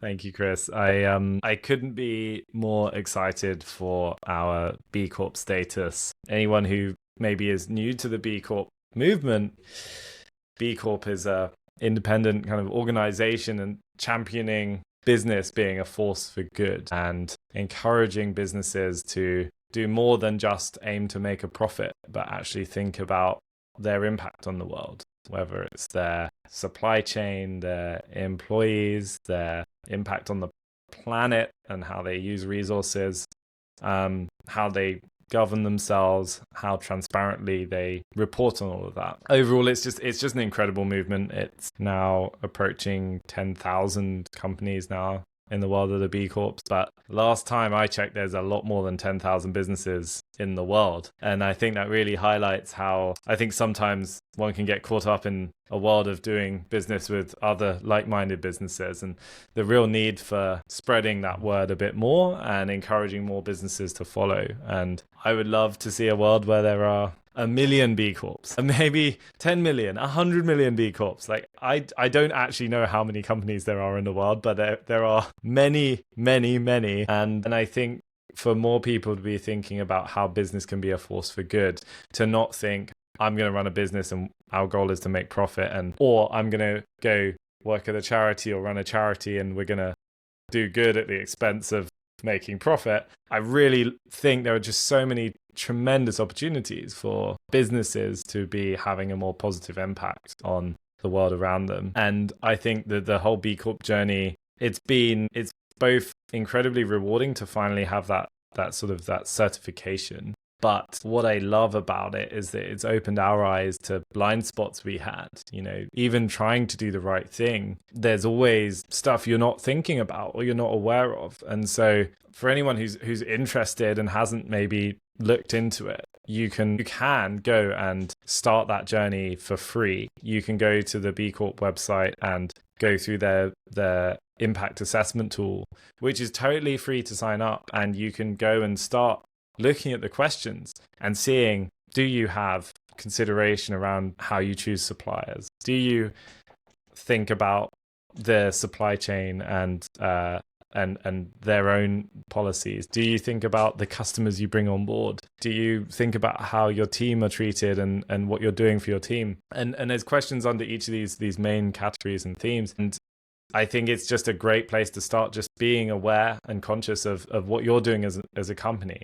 Thank you, Chris. I couldn't be more excited for our B Corp status. Anyone who maybe is new to the B Corp movement, B Corp is a independent kind of organization and championing business being a force for good and encouraging businesses to do more than just aim to make a profit, but actually think about their impact on the world, whether it's their supply chain, their employees, their impact on the planet and how they use resources, how they govern themselves, how transparently they report on all of that. Overall, it's just an incredible movement. It's now approaching 10,000 companies now in the world of the B Corps. But last time I checked, there's a lot more than 10,000 businesses in the world. And I think that really highlights how I think sometimes one can get caught up in a world of doing business with other like-minded businesses, and the real need for spreading that word a bit more and encouraging more businesses to follow. And I would love to see a world where there are 1 million B Corps, and maybe 10 million, 100 million B Corps. Like I don't actually know how many companies there are in the world, but there are many. And I think for more people to be thinking about how business can be a force for good, to not think I'm going to run a business and our goal is to make profit, or I'm going to go work at a charity or run a charity and we're going to do good at the expense of making profit. I really think there are just so many tremendous opportunities for businesses to be having a more positive impact on the world around them. And I think that the whole B Corp journey, it's both incredibly rewarding to finally have that certification. But what I love about it is that it's opened our eyes to blind spots we had. Even trying to do the right thing, there's always stuff you're not thinking about or you're not aware of. And so for anyone who's interested and hasn't maybe looked into it, you can go and start that journey for free. You can go to the B Corp website and go through their impact assessment tool, which is totally free to sign up. And you can go and start looking at the questions and seeing, do you have consideration around how you choose suppliers? Do you think about the supply chain and their own policies? Do you think about the customers you bring on board? Do you think about how your team are treated and what you're doing for your team? And there's questions under each of these main categories and themes. And I think it's just a great place to start, just being aware and conscious of what you're doing as a company.